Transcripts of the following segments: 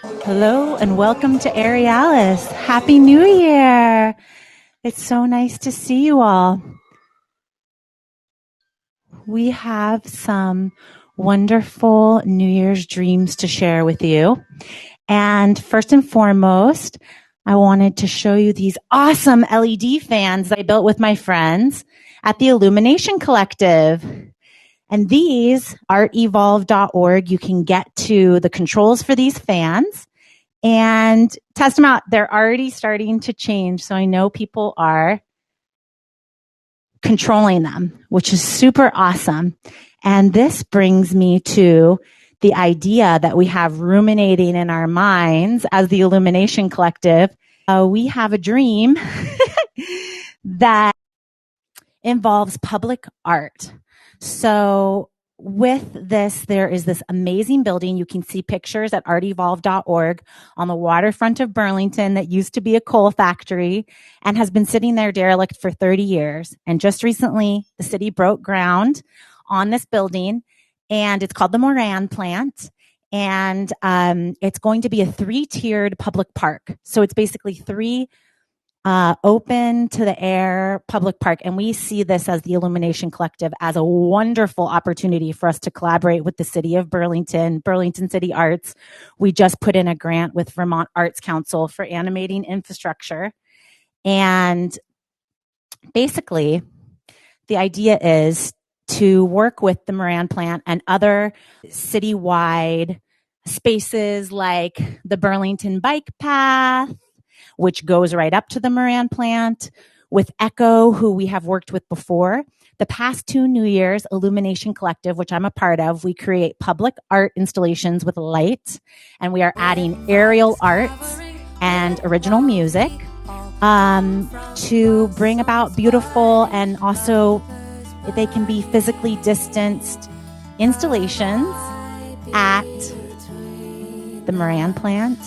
Hello and welcome to Aerialis. Happy New Year. It's so nice to see you all. We have some wonderful New Year's dreams to share with you. And first and foremost, I wanted to show you these awesome LED fans I built with my friends at the Illumination Collective. And these, artevolve.org, you can get to the controls for these fans and test them out. They're already starting to change. So I know people are controlling them, which is super awesome. And this brings me to the idea that we have ruminating in our minds as the Illumination Collective. We have a dream that involves public art. So with this, there is this amazing building. You can see pictures at artevolve.org on the waterfront of Burlington that used to be a coal factory and has been sitting there derelict for 30 years. And just recently, the city broke ground on this building, and it's called the Moran Plant. And it's going to be a 3-tiered public park. So it's basically 3 open to the air public park. And we see this as the Illumination Collective as a wonderful opportunity for us to collaborate with the city of Burlington, Burlington City Arts. We just put in a grant with Vermont Arts Council for animating infrastructure. And basically, the idea is to work with the Moran Plant and other citywide spaces like the Burlington Bike Path, which goes right up to the Moran Plant, with Echo, who we have worked with before. The past 2 New Year's, Illumination Collective, which I'm a part of, we create public art installations with light, and we are adding aerial arts and original music to bring about beautiful, and also they can be physically distanced installations at the Moran Plant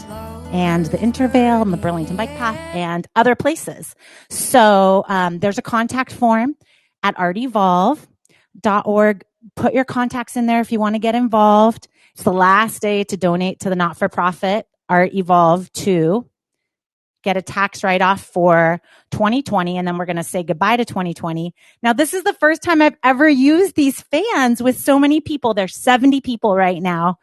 and the Intervale and the Burlington Bike Path and other places. So there's a contact form at artevolve.org. Put your contacts in there if you want to get involved. It's the last day to donate to the not-for-profit Art Evolve to get a tax write-off for 2020, and then we're going to say goodbye to 2020. Now, this is the first time I've ever used these fans with so many people. There's 70 people right now.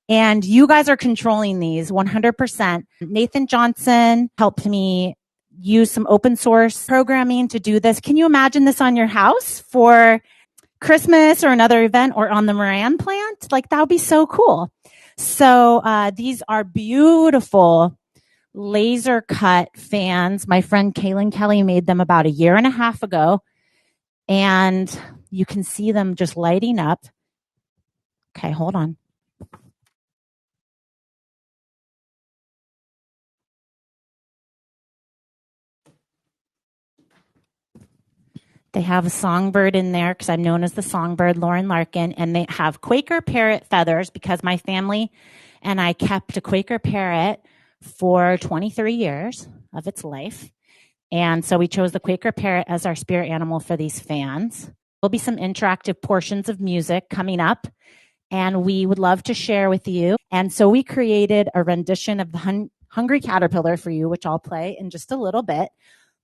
And you guys are controlling these 100%. Nathan Johnston helped me use some open source programming to do this. Can you imagine this on your house for Christmas or another event, or on the Moran Plant? Like, that would be so cool. So these are beautiful laser cut fans. My friend Keelan Kelly made them about 1.5 years ago. And you can see them just lighting up. Okay, hold on. They have a songbird in there because I'm known as the songbird, Lauren Larken, and they have Quaker parrot feathers because my family and I kept a Quaker parrot for 23 years of its life. And so we chose the Quaker parrot as our spirit animal for these fans. There'll be some interactive portions of music coming up, and we would love to share with you. And so we created a rendition of the Hungry Caterpillar for you, which I'll play in just a little bit.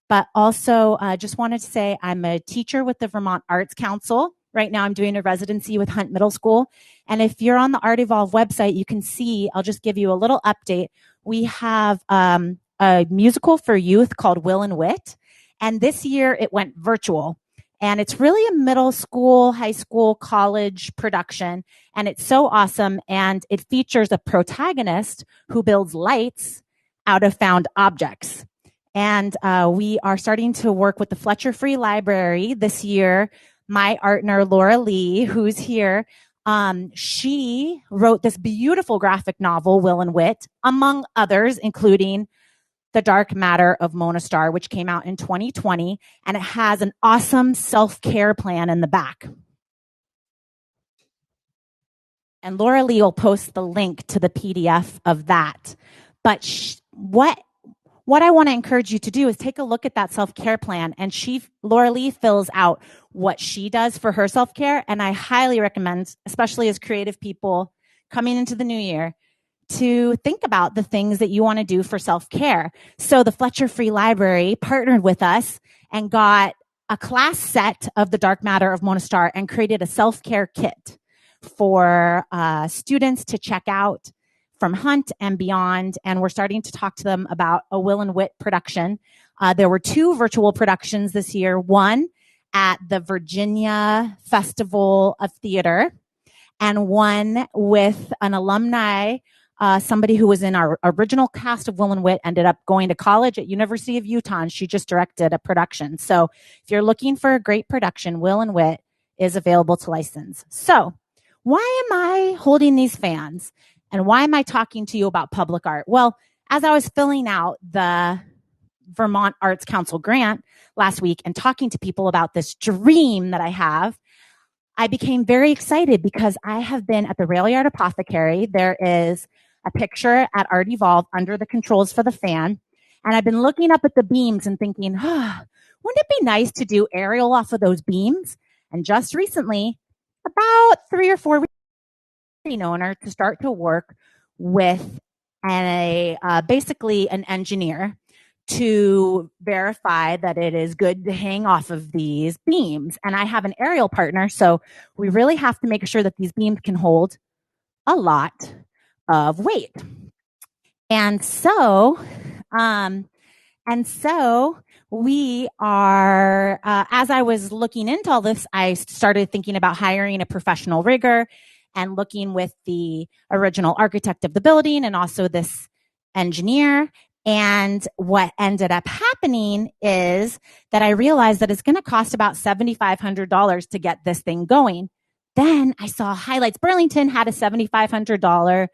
But also, just wanted to say I'm a teacher with the Vermont Arts Council. Right now, I'm doing a residency with Hunt Middle School. And if you're on the Art Evolve website, you can see, I'll just give you a little update. We have a musical for youth called Will and Wit. And this year, it went virtual. And it's really a middle school, high school, college production. And it's so awesome. And it features a protagonist who builds lights out of found objects. And we are starting to work with the Fletcher Free Library this year. My partner, Laura Lee, who's here, she wrote this beautiful graphic novel, Will and Wit, among others, including The Dark Matter of Mona Star, which came out in 2020. And it has an awesome self-care plan in the back. And Laura Lee will post the link to the PDF of that. But what I want to encourage you to do is take a look at that self-care plan. And Laura Lee fills out what she does for her self-care. And I highly recommend, especially as creative people coming into the new year, to think about the things that you want to do for self-care. So the Fletcher Free Library partnered with us and got a class set of the dark matter of Mona Star and created a self-care kit for students to check out from Hunt and beyond. And we're starting to talk to them about a Will and Wit production. There were 2 virtual productions this year, one at the Virginia Festival of Theater and one with an alumni, somebody who was in our original cast of Will and Wit, ended up going to college at University of Utah, and she just directed a production. So if you're looking for a great production, Will and Wit is available to license. So why am I holding these fans? And why am I talking to you about public art? Well, as I was filling out the Vermont Arts Council grant last week and talking to people about this dream that I have, I became very excited because I have been at the Rail Yard Apothecary. There is a picture at Art Evolve under the controls for the fan. And I've been looking up at the beams and thinking, wouldn't it be nice to do aerial off of those beams? And just recently, about 3 or 4 weeks, owner to start to work with basically an engineer to verify that it is good to hang off of these beams. And I have an aerial partner, so we really have to make sure that these beams can hold a lot of weight. And so we are, as I was looking into all this, I started thinking about hiring a professional rigger and looking with the original architect of the building and also this engineer. And what ended up happening is that I realized that it's going to cost about $7,500 to get this thing going. Then I saw highlights. Burlington had a $7,500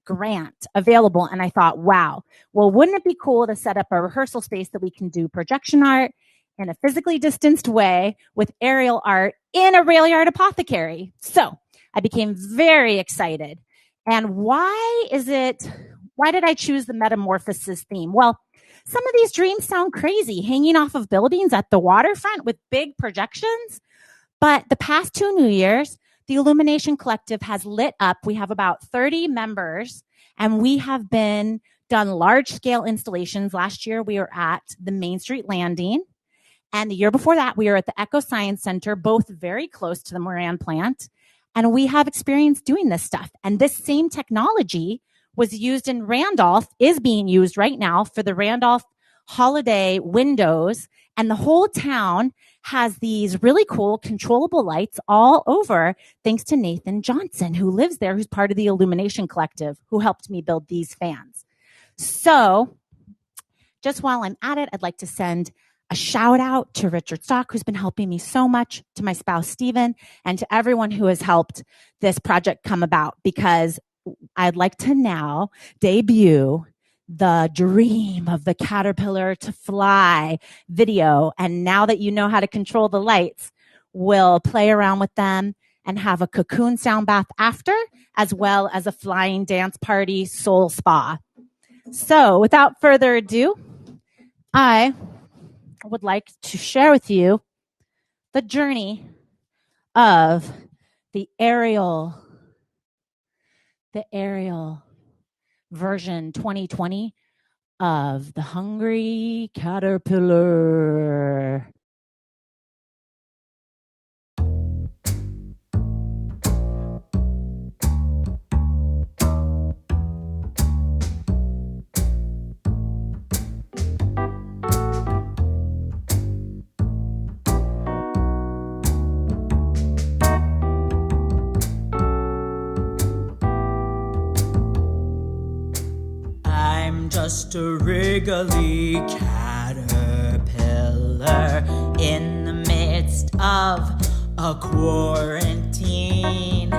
grant available. And I thought, wow, well, wouldn't it be cool to set up a rehearsal space that we can do projection art in a physically distanced way with aerial art in a rail yard apothecary? So I became very excited. And why did I choose the metamorphosis theme? Well, some of these dreams sound crazy, hanging off of buildings at the waterfront with big projections. But the past 2 New Years, the Illumination Collective has lit up. We have about 30 members, and we have done large-scale installations. Last year, we were at the Main Street Landing. And the year before that, we were at the Eco Science Center, both very close to the Moran plant. And we have experience doing this stuff. And this same technology was used in Randolph, is being used right now for the Randolph holiday windows. And the whole town has these really cool controllable lights all over, thanks to Nathan Johnston, who lives there, who's part of the Illumination Collective, who helped me build these fans. So just while I'm at it, I'd like to send a shout out to Richard Stock, who's been helping me so much, to my spouse, Stephen, and to everyone who has helped this project come about, because I'd like to now debut the dream of the caterpillar to fly video. And now that you know how to control the lights, we'll play around with them and have a cocoon sound bath after, as well as a flying dance party soul spa. So without further ado, I would like to share with you the journey of the aerial version 2020 of the Hungry Caterpillar. Just a wriggly caterpillar in the midst of a quarantine.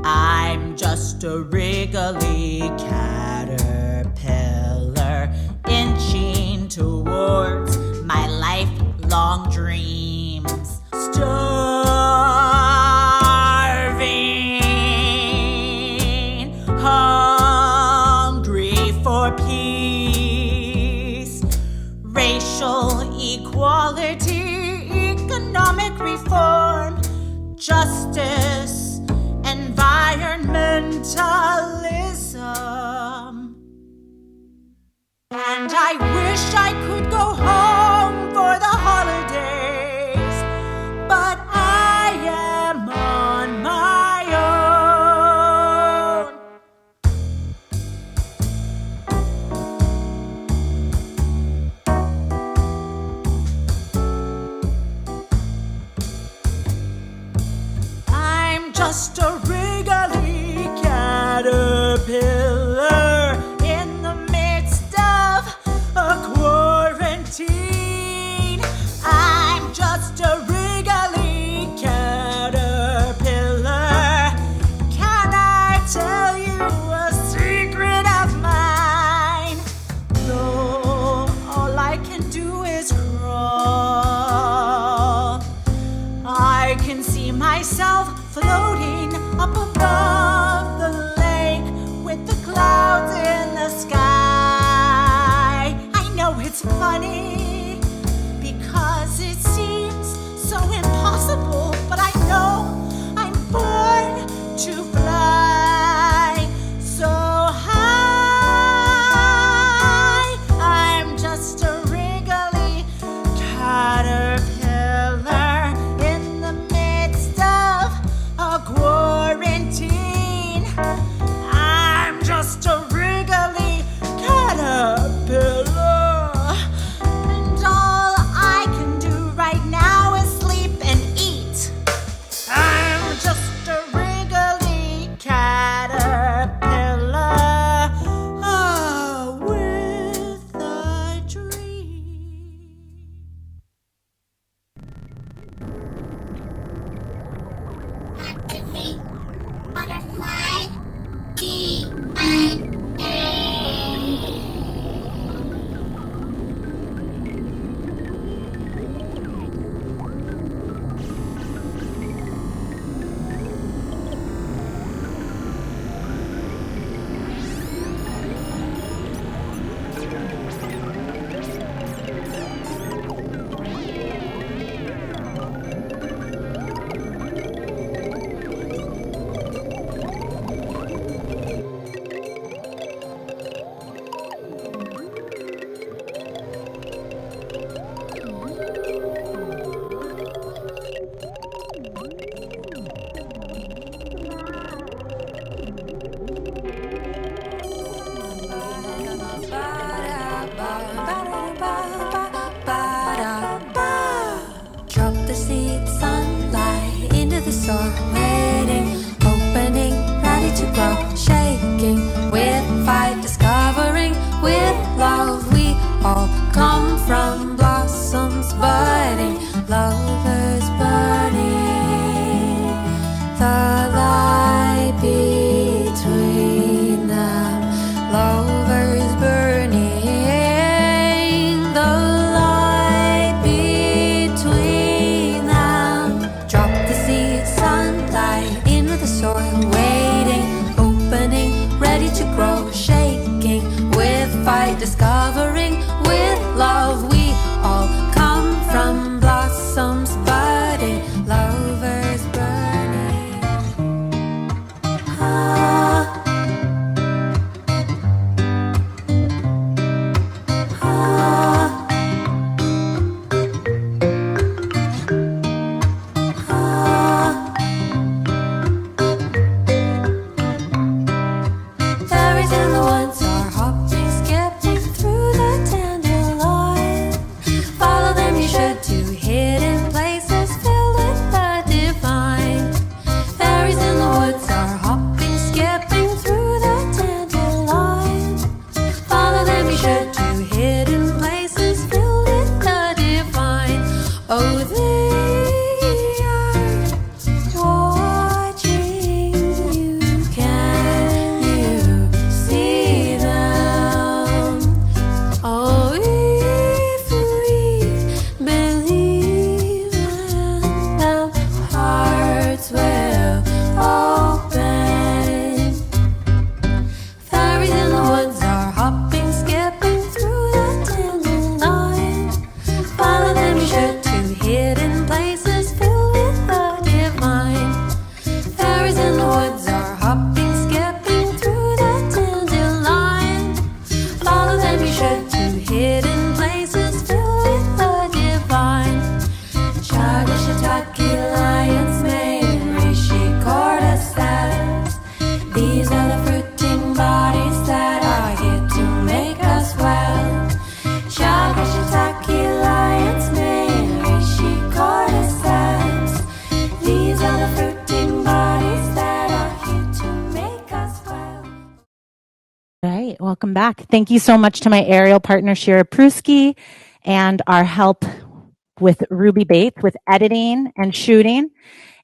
I'm just a wriggly caterpillar inching towards my lifelong dreams. Starving, hungry for peace, racial equality, economic reform, justice, environmentalism. And I wish I could go home for the holidays, but I am on my own. I'm just a wriggly caterpillar in the midst of a quarantine. I'm just a wriggly caterpillar. Can I tell you a secret of mine? Though all I can do is crawl, I can see myself floating up above the lake with the clouds in the sky. I know it's funny because it seems so impossible, but I know I'm born to fly so high. I'm just a wriggly caterpillar in the midst of a quarantine. I'm just a wriggly caterpillar, and all I can do right now is sleep and eat. I'm just a wriggly caterpillar, with a dream. Activate butterfly DNA. Drop the seed, sunlight into the soil, waiting, opening, ready to grow, shaking with fight, discovering with love. We all come from blossoms budding, lovers burning, the light between them, lovers burning. Discovering with love, we all come from blossoms budding, lovers burning. Ah. Ah. Ah. Fairies and the ones are hopping, skipping through the Right. Welcome back. Thank you so much to my aerial partner, Shira Prusky, and our help with Ruby Bates with editing and shooting.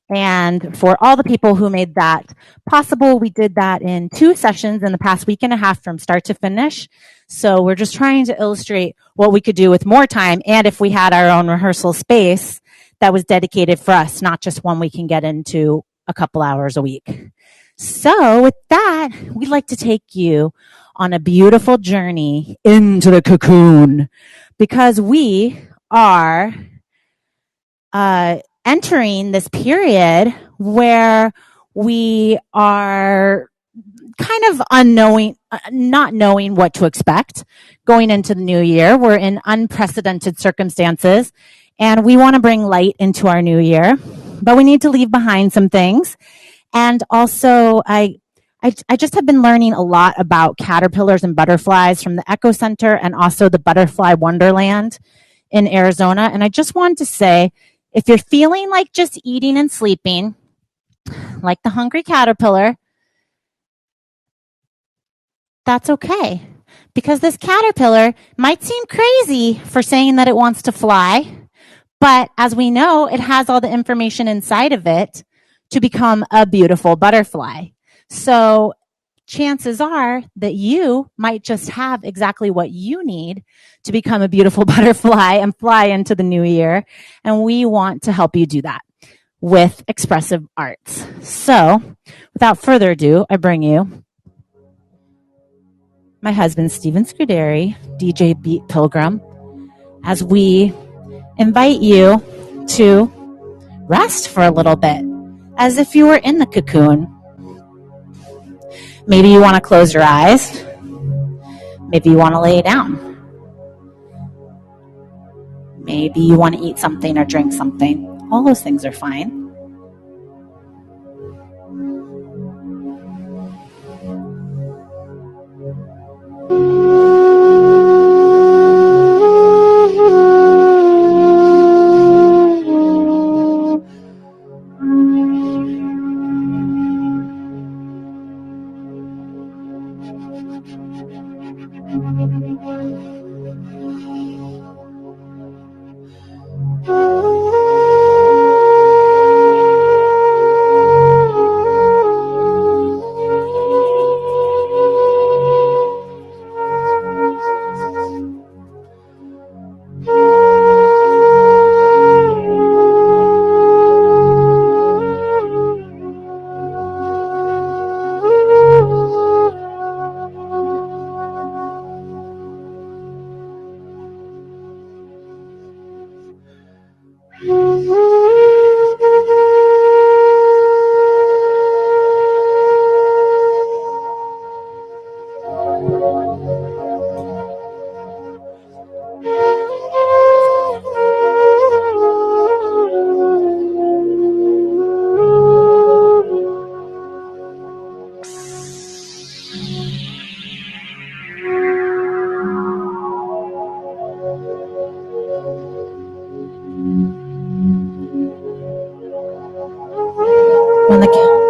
And for all the people who made that possible, we did that in 2 sessions in the past week and a half from start to finish. So we're just trying to illustrate what we could do with more time. And if we had our own rehearsal space that was dedicated for us, not just one we can get into a couple hours a week. So with that, we'd like to take you on a beautiful journey into the cocoon because we are entering this period where we are kind of unknowing, not knowing what to expect going into the new year. We're in unprecedented circumstances and we want to bring light into our new year, but we need to leave behind some things. And also, I just have been learning a lot about caterpillars and butterflies from the Echo Center and also the Butterfly Wonderland in Arizona. And I just wanted to say, if you're feeling like just eating and sleeping, like the hungry caterpillar, that's okay. Because this caterpillar might seem crazy for saying that it wants to fly, but as we know, it has all the information inside of it to become a beautiful butterfly. So chances are that you might just have exactly what you need to become a beautiful butterfly and fly into the new year. And we want to help you do that with expressive arts. So without further ado, I bring you my husband, Stephen Scuderi, DJ Beat Pilgrim, as we invite you to rest for a little bit, as if you were in the cocoon. Maybe you want to close your eyes. Maybe you want to lay down. Maybe you want to eat something or drink something. All those things are fine.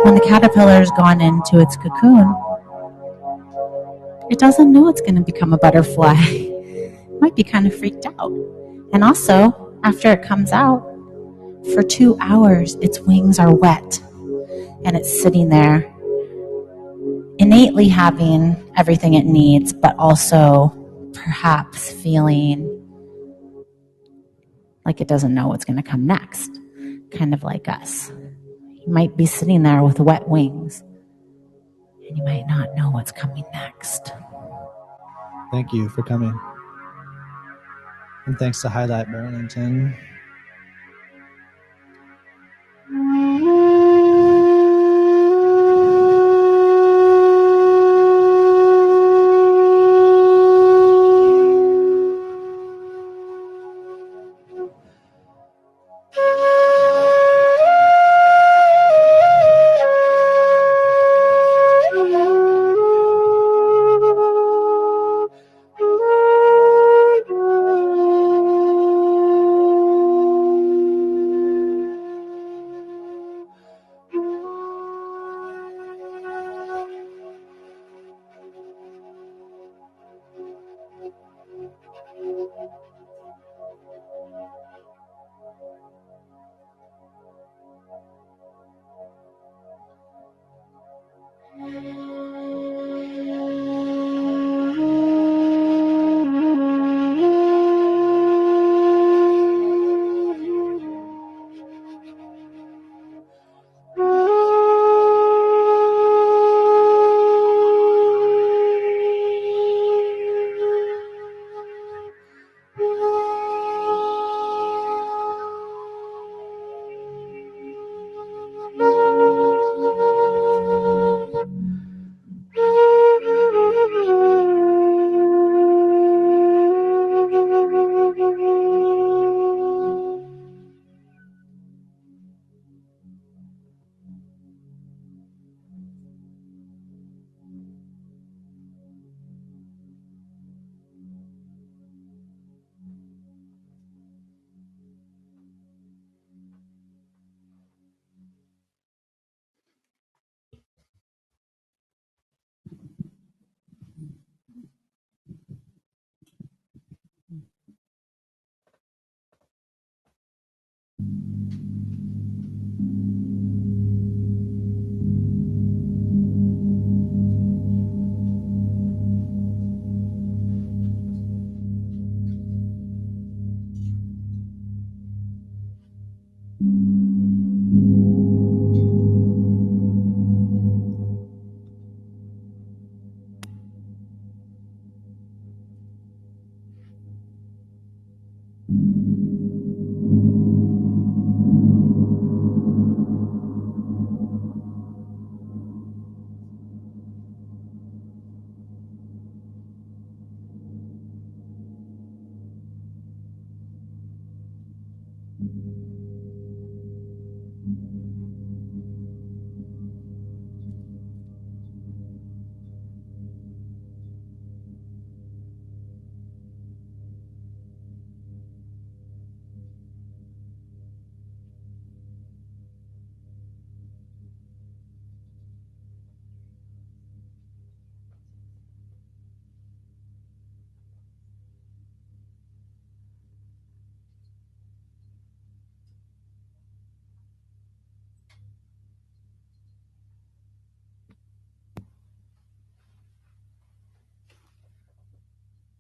When the caterpillar's gone into its cocoon, it doesn't know it's going to become a butterfly. It might be kind of freaked out. And also, after it comes out, for 2 hours, its wings are wet. And it's sitting there, innately having everything it needs, but also perhaps feeling like it doesn't know what's going to come next. Kind of like us. You might be sitting there with wet wings, and you might not know what's coming next. Thank you for coming. And thanks to Highlight Burlington.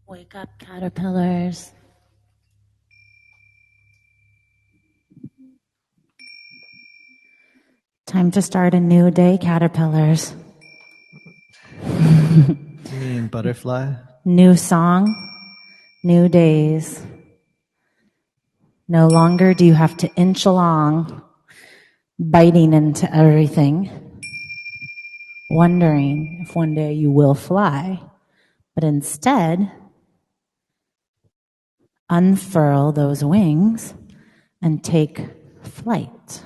Wake up, caterpillars. Time to start a new day, caterpillars. You mean butterfly? New song, new days. No longer do you have to inch along, biting into everything, wondering if one day you will fly, but instead, unfurl those wings and take flight.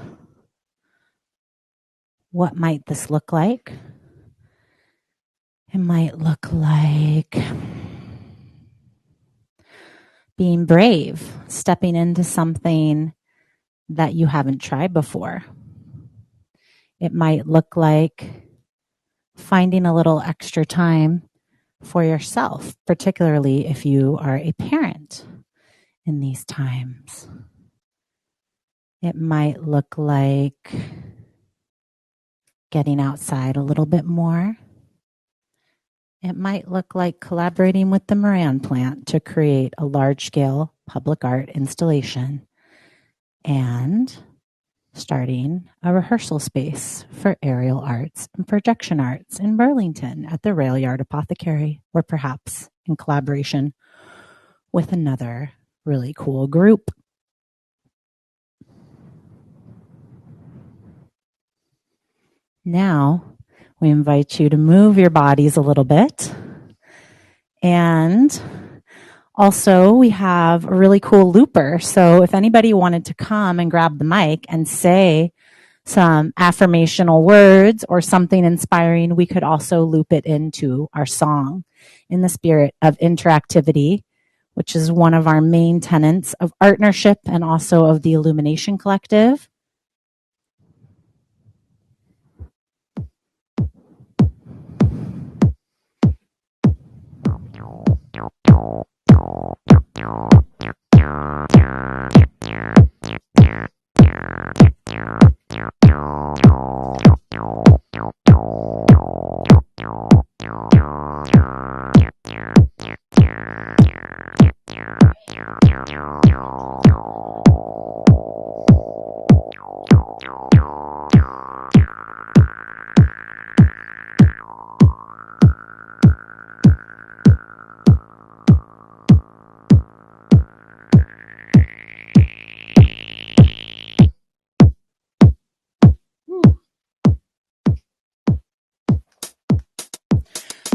What might this look like? It might look like being brave, stepping into something that you haven't tried before. It might look like finding a little extra time for yourself, particularly if you are a parent in these times. It might look like getting outside a little bit more. It might look like collaborating with the Moran plant to create a large-scale public art installation and starting a rehearsal space for aerial arts and projection arts in Burlington at the Rail Yard Apothecary, or perhaps in collaboration with another really cool group. Now, we invite you to move your bodies a little bit. And also, we have a really cool looper. So if anybody wanted to come and grab the mic and say some affirmational words or something inspiring, we could also loop it into our song in the spirit of interactivity, which is one of our main tenets of partnership and also of the Illumination Collective.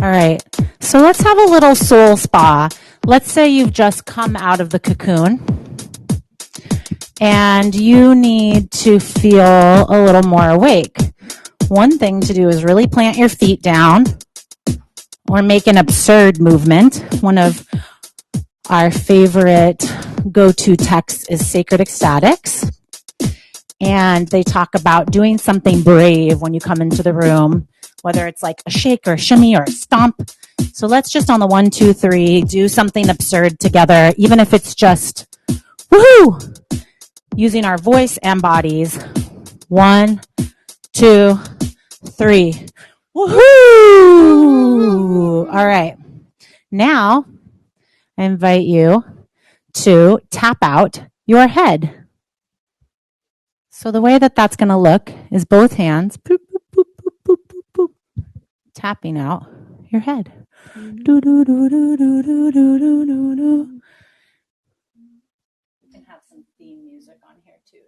All right, so let's have a little soul spa. Let's say you've just come out of the cocoon and you need to feel a little more awake. One thing to do is really plant your feet down or make an absurd movement. One of our favorite go-to texts is Sacred Ecstatics. And they talk about doing something brave when you come into the room, whether it's like a shake or a shimmy or a stomp. So let's just on the 1, 2, 3, do something absurd together, even if it's just woohoo, using our voice and bodies. 1, 2, 3. Woohoo! All right. Now, I invite you to tap out your head. So the way that that's going to look is both hands boop, boop, boop, boop, boop, boop, boop, tapping out your head. Do, do, do, do, do, do, do, do, do. You can have some theme music on here too.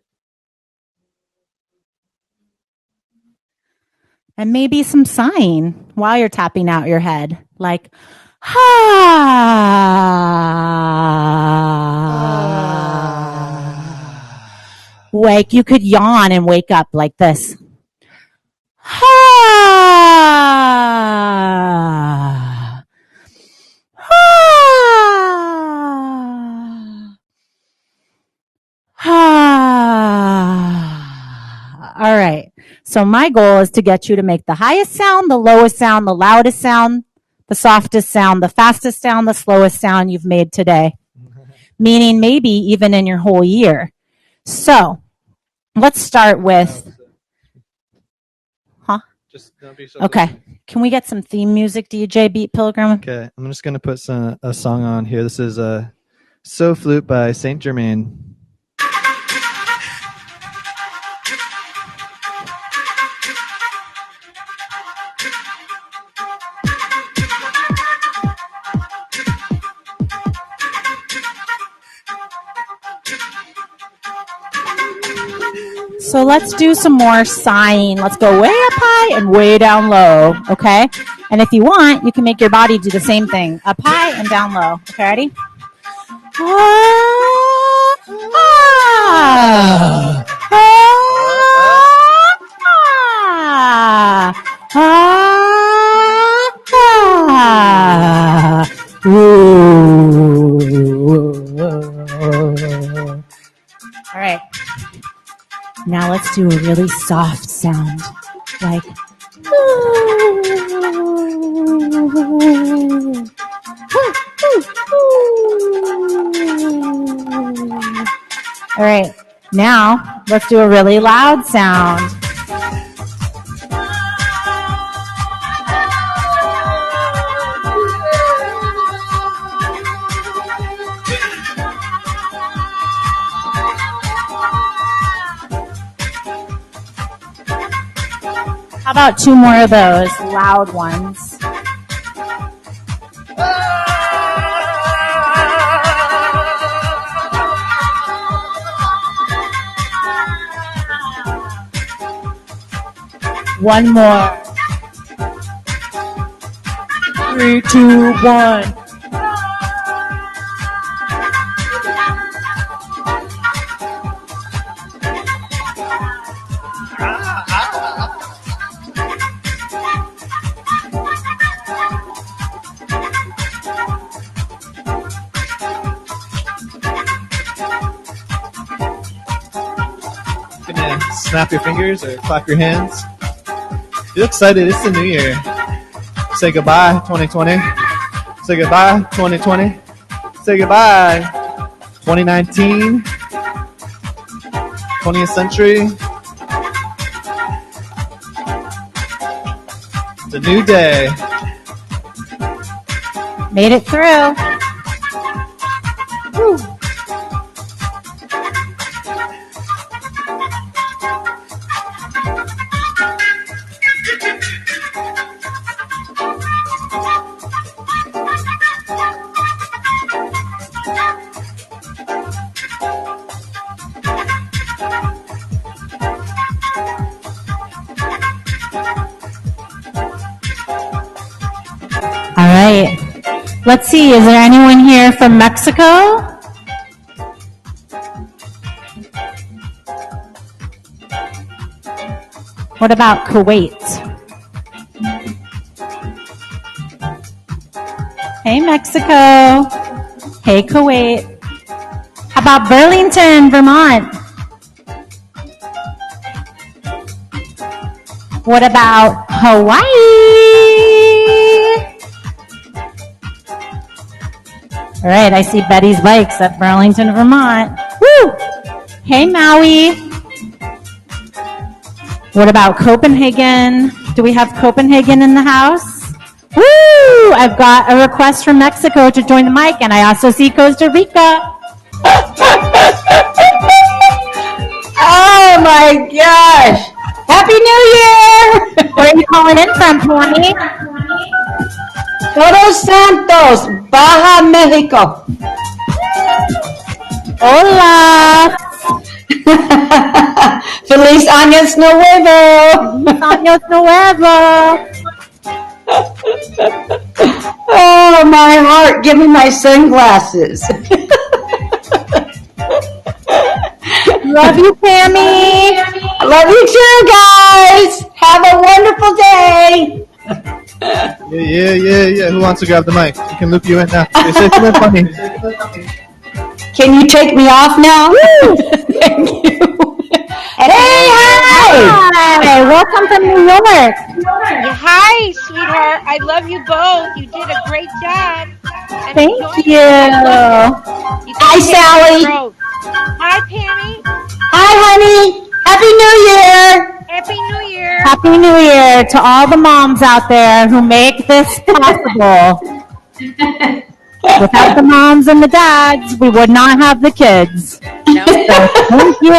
And maybe some sighing while you're tapping out your head, like, Like you could yawn and wake up like this. All right. So my goal is to get you to make the highest sound, the lowest sound, the loudest sound, the softest sound, the fastest sound, the slowest sound you've made today. Meaning maybe even in your whole year. So let's start with, Just don't be so. Okay. Can we get some theme music, DJ Beat Pilgrim? Okay, I'm just gonna put a song on here. This is "So Flute" by Saint Germain. So let's do some more sighing. Let's go way up high and way down low, okay? And if you want, you can make your body do the same thing. Up high and down low. Okay, ready? All right. Now let's do a really soft sound, like. All right. Now let's do a really loud sound. How about two more of those loud ones? One more. 3, 2, 1. Snap your fingers or clap your hands. Feel excited. It's the new year. Say goodbye, 2020. Say goodbye, 2020. Say goodbye, 2019. 20th century. It's a new day. Made it through. Woo. Let's see, is there anyone here from Mexico? What about Kuwait? Hey, Mexico. Hey, Kuwait. How about Burlington, Vermont? What about Hawaii? All right, I see Betty's Bikes at Burlington, Vermont. Woo! Hey, Maui. What about Copenhagen? Do we have Copenhagen in the house? Woo! I've got a request from Mexico to join the mic, and I also see Costa Rica. Oh my gosh! Happy New Year! Where are you calling in from, Tony? Todos Santos, Baja, Mexico. Hola. Feliz Años Nuevo. Feliz Años Nuevo. Oh, my heart, give me my sunglasses. Love you, Pammy. I love you too, guys. Have a wonderful day. Yeah. Who wants to grab the mic? We can loop you in now. Say something funny. Can you take me off now? Thank you. Hey, hi. Hi. Welcome from New York. Hi, sweetheart. I love you both. You did a great job. And Thank you. Hi, Sally. Hi, Pammy. Hi, honey. Happy New Year. Happy New Year. Happy New Year to all the moms out there who make this possible. Without the moms and the dads, we would not have the kids. No. Thank you.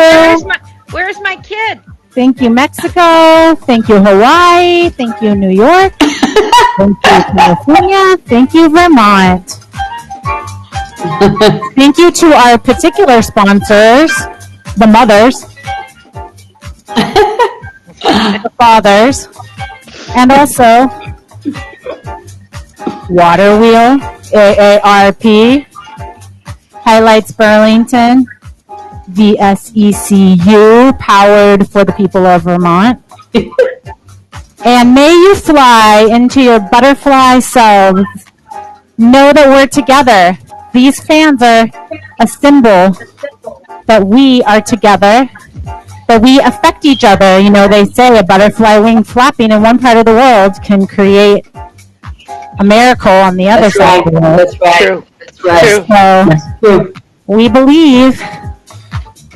Where's my kid? Thank you, Mexico. Thank you, Hawaii. Thank you, New York. Thank you, California. Thank you, Vermont. Thank you to our particular sponsors, the mothers, the fathers, and also Waterwheel, AARP, Highlights Burlington, VSECU, powered for the people of Vermont. And may you fly into your butterfly selves. Know that we're together. These fans are a symbol that we are together, that we affect each other. You know, they say a butterfly wing flapping in one part of the world can create a miracle on the other side of the world. That's right. True. That's right. So we believe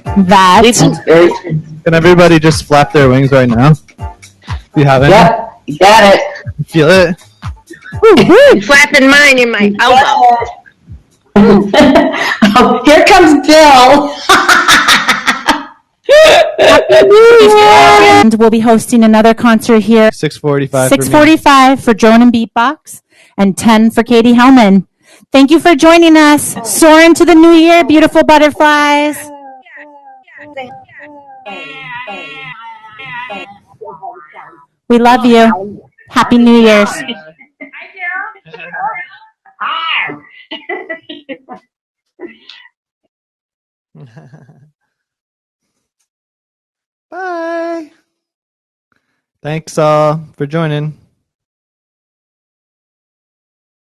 that. That's very true. Can everybody just flap their wings right now? If you haven't, Yep, you got it. feel it. I'm flapping mine in my elbow. Oh, here comes Bill. And we'll be hosting another concert here. 6:45. 6:45 for Drone and Beatbox and 10 for Katie Hellman. Thank you for joining us. Soar into the new year, beautiful butterflies. We love you. Happy New Year's. Bye. Thanks all for joining.